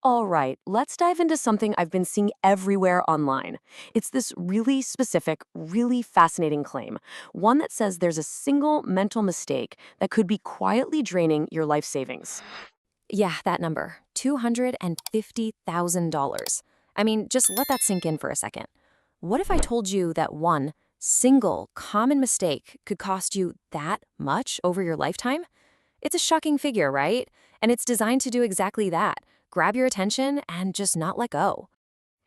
All right, let's dive into something I've been seeing everywhere online. It's this really specific, really fascinating claim. One that says there's a single mental mistake that could be quietly draining your life savings. Yeah, that number, $250,000. I mean, just let that sink in for a second. What if I told you that one single common mistake could cost you that much over your lifetime? It's a shocking figure, right? And it's designed to do exactly that, grab your attention and just not let go.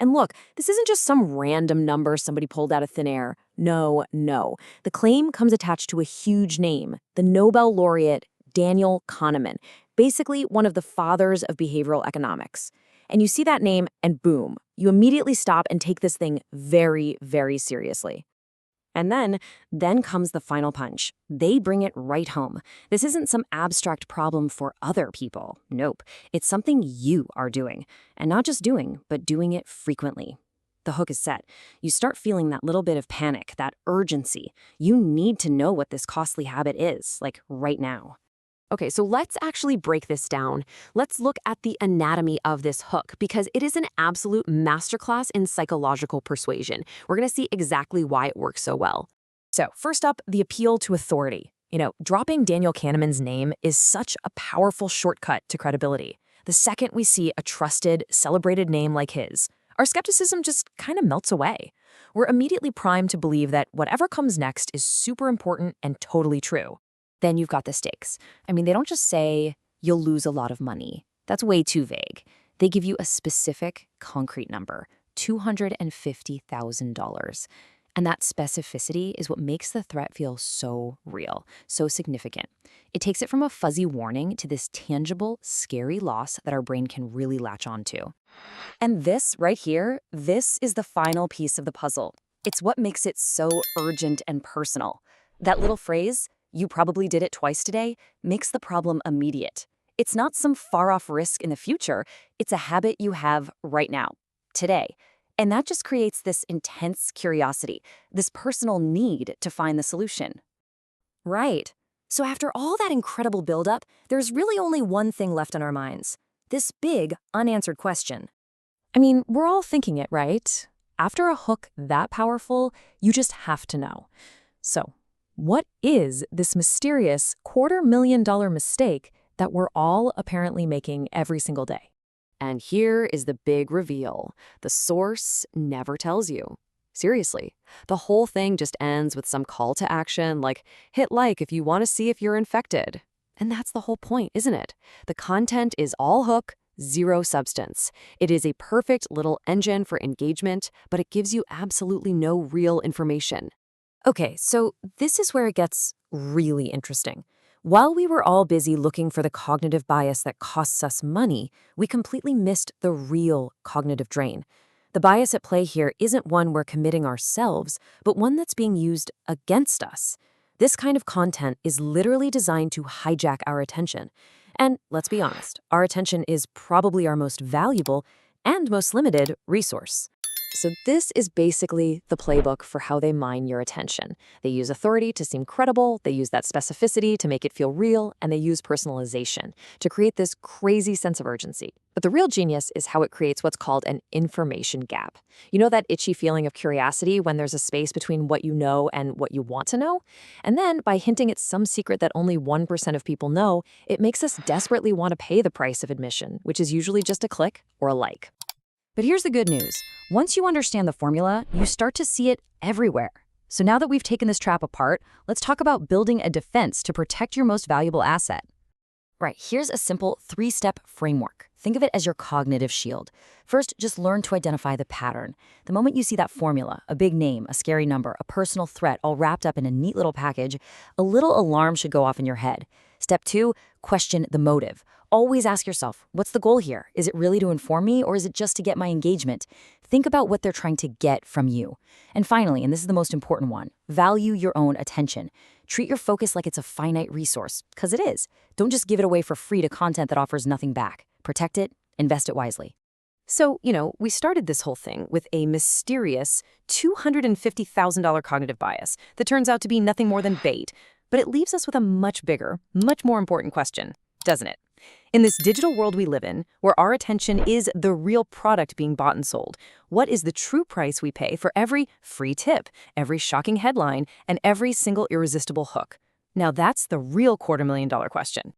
And look, this isn't just some random number somebody pulled out of thin air. No, no. The claim comes attached to a huge name, the Nobel laureate Daniel Kahneman, basically one of the fathers of behavioral economics. And you see that name, and boom, you immediately stop and take this thing very, very seriously. And then comes the final punch. They bring it right home. This isn't some abstract problem for other people. Nope. It's something you are doing. And not just doing, but doing it frequently. The hook is set. You start feeling that little bit of panic, that urgency. You need to know what this costly habit is, like right now. Okay, so let's actually break this down. Let's look at the anatomy of this hook because it is an absolute masterclass in psychological persuasion. We're going to see exactly why it works so well. So, first up, the appeal to authority. Dropping Daniel Kahneman's name is such a powerful shortcut to credibility. The second we see a trusted, celebrated name like his, our skepticism just kind of melts away. We're immediately primed to believe that whatever comes next is super important and totally true. Then you've got the stakes. I mean, they don't just say, you'll lose a lot of money. That's way too vague. They give you a specific, concrete number, $250,000. And that specificity is what makes the threat feel so real, so significant. It takes it from a fuzzy warning to this tangible, scary loss that our brain can really latch onto. And this right here, this is the final piece of the puzzle. It's what makes it so urgent and personal. That little phrase, "You probably did it twice today," makes the problem immediate. It's not some far-off risk in the future. It's a habit you have right now, today. And that just creates this intense curiosity, this personal need to find the solution. Right. So after all that incredible buildup, there's really only one thing left on our minds. This big, unanswered question. I mean, we're all thinking it, right? After a hook that powerful, you just have to know. So, what is this mysterious $250,000 mistake that we're all apparently making every single day? And here is the big reveal. The source never tells you. Seriously, the whole thing just ends with some call to action like, hit like if you want to see if you're infected. And that's the whole point, isn't it? The content is all hook, zero substance. It is a perfect little engine for engagement, but it gives you absolutely no real information. Okay, so this is where it gets really interesting. While we were all busy looking for the cognitive bias that costs us money, we completely missed the real cognitive drain. The bias at play here isn't one we're committing ourselves, but one that's being used against us. This kind of content is literally designed to hijack our attention. And let's be honest, our attention is probably our most valuable and most limited resource. So this is basically the playbook for how they mine your attention. They use authority to seem credible, they use that specificity to make it feel real, and they use personalization to create this crazy sense of urgency. But the real genius is how it creates what's called an information gap. You know that itchy feeling of curiosity when there's a space between what you know and what you want to know? And then, by hinting at some secret that only 1% of people know, it makes us desperately want to pay the price of admission, which is usually just a click or a like. But here's the good news. Once you understand the formula, you start to see it everywhere. So now that we've taken this trap apart, let's talk about building a defense to protect your most valuable asset. Right, here's a simple 3-step framework. Think of it as your cognitive shield. First, just learn to identify the pattern. The moment you see that formula, a big name, a scary number, a personal threat, all wrapped up in a neat little package, a little alarm should go off in your head. Step 2, question the motive. Always ask yourself, what's the goal here? Is it really to inform me, or is it just to get my engagement? Think about what they're trying to get from you. And finally, and this is the most important one, value your own attention. Treat your focus like it's a finite resource, because it is. Don't just give it away for free to content that offers nothing back. Protect it, invest it wisely. So, we started this whole thing with a mysterious $250,000 cognitive bias that turns out to be nothing more than bait. But it leaves us with a much bigger, much more important question, doesn't it? In this digital world we live in, where our attention is the real product being bought and sold, what is the true price we pay for every free tip, every shocking headline, and every single irresistible hook? Now that's the real $250,000 question.